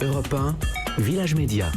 Europe 1, Village Média.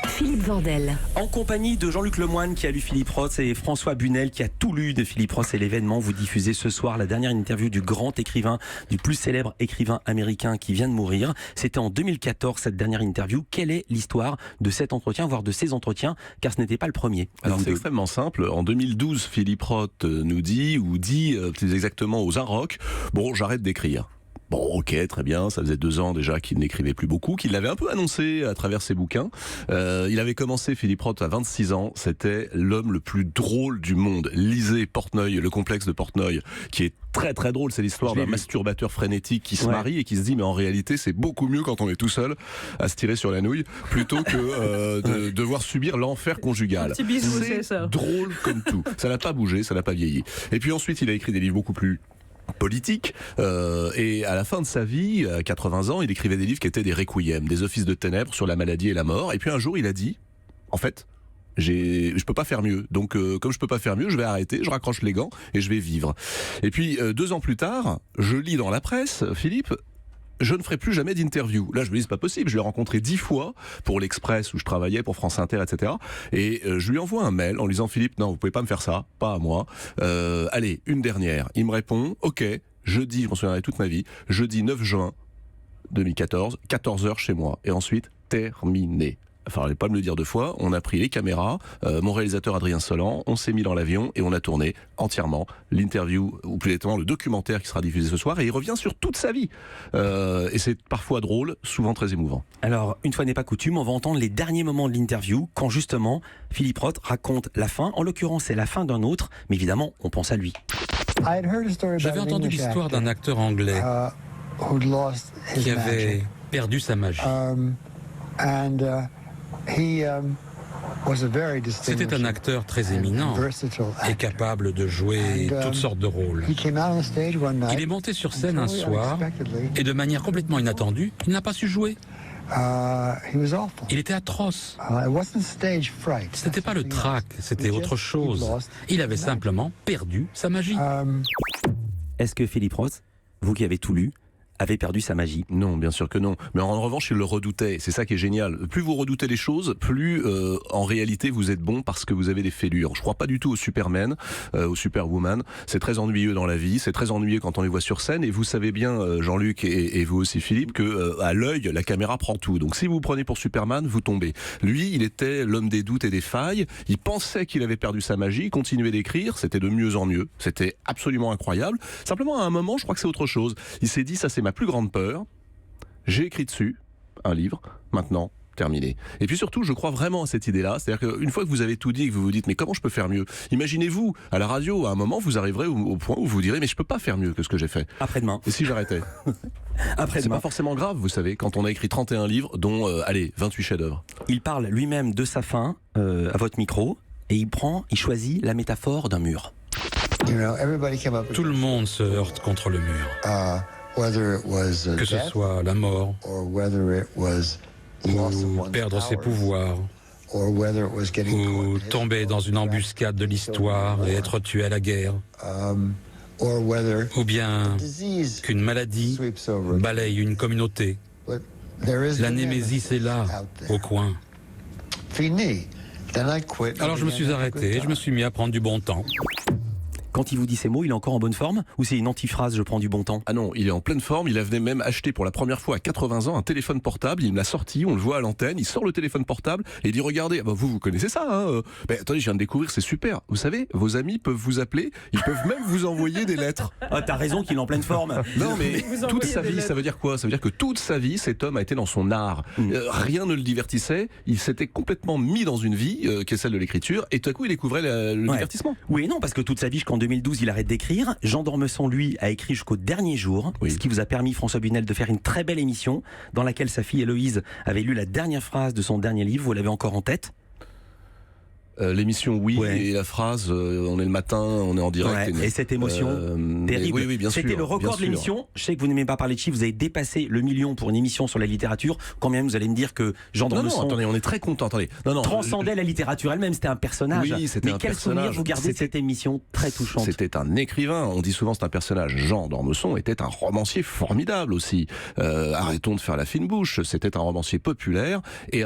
Philippe Vandel. En compagnie de Jean-Luc Lemoyne qui a lu Philippe Roth et François Bunel qui a tout lu de Philippe Roth et l'événement. Vous diffusez ce soir la dernière interview du grand écrivain, du plus célèbre écrivain américain qui vient de mourir. C'était en 2014 cette dernière interview. Quelle est l'histoire de cet entretien, voire de ces entretiens, car ce n'était pas le premier? Alors c'est extrêmement simple. En 2012, Philippe Roth nous dit plus exactement aux Inrocks, bon, j'arrête d'écrire. Bon, ok, très bien, ça faisait 2 ans déjà qu'il n'écrivait plus beaucoup, qu'il l'avait un peu annoncé à travers ses bouquins. Il avait commencé, Philippe Roth, à 26 ans, c'était l'homme le plus drôle du monde. Lisez Portnoy, le complexe de Portnoy, qui est très très drôle, c'est l'histoire d'un masturbateur frénétique qui se marie et qui se dit mais en réalité c'est beaucoup mieux quand on est tout seul à se tirer sur la nouille plutôt que de devoir subir l'enfer conjugal. C'est drôle comme tout, ça n'a pas bougé, ça n'a pas vieilli. Et puis ensuite il a écrit des livres beaucoup plus politique, et à la fin de sa vie, à 80 ans, il écrivait des livres qui étaient des requiem, des offices de ténèbres sur la maladie et la mort. Et puis un jour, il a dit, en fait, je peux pas faire mieux. Donc, comme je peux pas faire mieux, je vais arrêter, je raccroche les gants et je vais vivre. Et puis, 2 ans plus tard, je lis dans la presse, Philippe, je ne ferai plus jamais d'interview. Là, je me dis, c'est pas possible. Je l'ai rencontré 10 fois pour l'Express où je travaillais, pour France Inter, etc. Et je lui envoie un mail en lui disant, Philippe, non, vous pouvez pas me faire ça, pas à moi. Allez, une dernière. Il me répond, ok, jeudi, je m'en souviendrai toute ma vie, jeudi 9 juin 2014, 14h chez moi. Et ensuite, terminé. Enfin, fallait pas me le dire 2 fois. On a pris les caméras, mon réalisateur Adrien Solan, on s'est mis dans l'avion et on a tourné entièrement l'interview, ou plus exactement le documentaire qui sera diffusé ce soir. Et il revient sur toute sa vie. Et c'est parfois drôle, souvent très émouvant. Alors, une fois n'est pas coutume, on va entendre les derniers moments de l'interview, quand justement Philippe Roth raconte la fin. En l'occurrence, c'est la fin d'un autre, mais évidemment, on pense à lui. J'avais entendu l'histoire d'un acteur anglais qui avait perdu sa magie. C'était un acteur très éminent et capable de jouer toutes sortes de rôles. Il est monté sur scène un soir et de manière complètement inattendue, il n'a pas su jouer. Il était atroce. Ce n'était pas le trac, c'était autre chose. Il avait simplement perdu sa magie. Est-ce que Philippe Roth, vous qui avez tout lu, avait perdu sa magie? Non, bien sûr que non. Mais en revanche, il le redoutait. C'est ça qui est génial. Plus vous redoutez les choses, plus en réalité vous êtes bon parce que vous avez des fêlures. Je crois pas du tout au Superman, au Superwoman. C'est très ennuyeux dans la vie. C'est très ennuyeux quand on les voit sur scène. Et vous savez bien, Jean-Luc et vous aussi Philippe, que à l'œil, la caméra prend tout. Donc si vous vous prenez pour Superman, vous tombez. Lui, il était l'homme des doutes et des failles. Il pensait qu'il avait perdu sa magie. Il continuait d'écrire. C'était de mieux en mieux. C'était absolument incroyable. Simplement, à un moment, je crois que c'est autre chose. Il s'est dit, ça c'est ma plus grande peur, j'ai écrit dessus un livre, maintenant terminé. Et puis surtout, je crois vraiment à cette idée-là, c'est-à-dire qu'une fois que vous avez tout dit et que vous vous dites mais comment je peux faire mieux, imaginez-vous à la radio, à un moment vous arriverez au point où vous direz mais je peux pas faire mieux que ce que j'ai fait. Après-demain. Et si j'arrêtais? Après-demain. C'est pas forcément grave, vous savez, quand on a écrit 31 livres, dont 28 chefs-d'œuvre. Il parle lui-même de sa fin à votre micro et il choisit la métaphore d'un mur. Tout le monde se heurte contre le mur. Que ce soit la mort, ou perdre ses pouvoirs, ou tomber dans une embuscade de l'histoire et être tué à la guerre, ou bien qu'une maladie balaye une communauté. La némésis est là, au coin. Alors je me suis arrêté et je me suis mis à prendre du bon temps. Quand il vous dit ces mots, il est encore en bonne forme? Ou c'est une antiphrase, je prends du bon temps? Ah non, il est en pleine forme. Il avait même acheté pour la première fois à 80 ans un téléphone portable. Il me l'a sorti, on le voit à l'antenne. Il sort le téléphone portable et il dit regardez, vous connaissez ça, hein? Attendez, je viens de découvrir, c'est super. Vous savez, vos amis peuvent vous appeler, ils peuvent même vous envoyer des lettres. Ah, t'as raison qu'il est en pleine forme. Non, mais toute sa vie, ça veut dire quoi? Ça veut dire que toute sa vie, cet homme a été dans son art. Rien ne le divertissait. Il s'était complètement mis dans une vie qui est celle de l'écriture. Et tout à coup, il découvrait le divertissement. Oui, non, parce que toute sa vie, jusqu'en 2012, il arrête d'écrire. Jean d'Ormesson, lui, a écrit jusqu'au dernier jour, ce qui vous a permis, François Bunel, de faire une très belle émission dans laquelle sa fille Héloïse avait lu la dernière phrase de son dernier livre. Vous l'avez encore en tête? L'émission, oui, Ouais. et la phrase, on est le matin, on est en direct. Ouais, et cette émotion terrible. Oui, bien sûr. C'était le record de l'émission. Je sais que vous n'aimez pas parler de chiffres, vous avez dépassé le million pour une émission sur la littérature. Quand même, vous allez me dire que Jean d'Ormesson attendez, on est très content. transcendait la littérature elle-même, c'était un personnage. Oui, c'était mais un quel personnage. souvenir vous gardez de cette émission très touchante? C'était un écrivain, on dit souvent c'est un personnage. Jean d'Ormesson était un romancier formidable aussi. Arrêtons de faire la fine bouche, c'était un romancier populaire et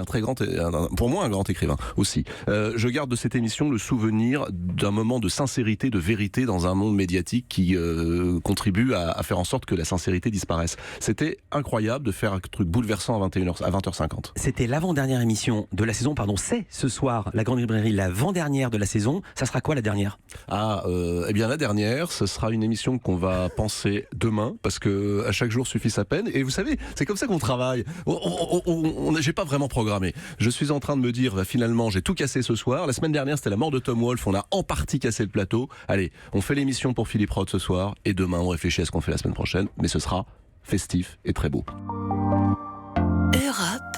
pour moi un grand écrivain aussi. Je garde de cette émission le souvenir d'un moment de sincérité, de vérité dans un monde médiatique qui contribue à faire en sorte que la sincérité disparaisse. C'était incroyable de faire un truc bouleversant à 20h50. C'était l'avant-dernière émission de la saison, c'est ce soir, la Grande Librairie, l'avant-dernière de la saison. Ça sera quoi la dernière? Eh bien la dernière, ce sera une émission qu'on va penser demain, parce que à chaque jour suffit sa peine. Et vous savez, c'est comme ça qu'on travaille. J'ai pas vraiment programmé. Je suis en train de me dire, finalement, j'ai tout cassé ce soir. La semaine dernière, c'était la mort de Tom Wolfe. On a en partie cassé le plateau. Allez, on fait l'émission pour Philippe Roth ce soir, et demain, on réfléchit à ce qu'on fait la semaine prochaine. Mais ce sera festif et très beau. Europe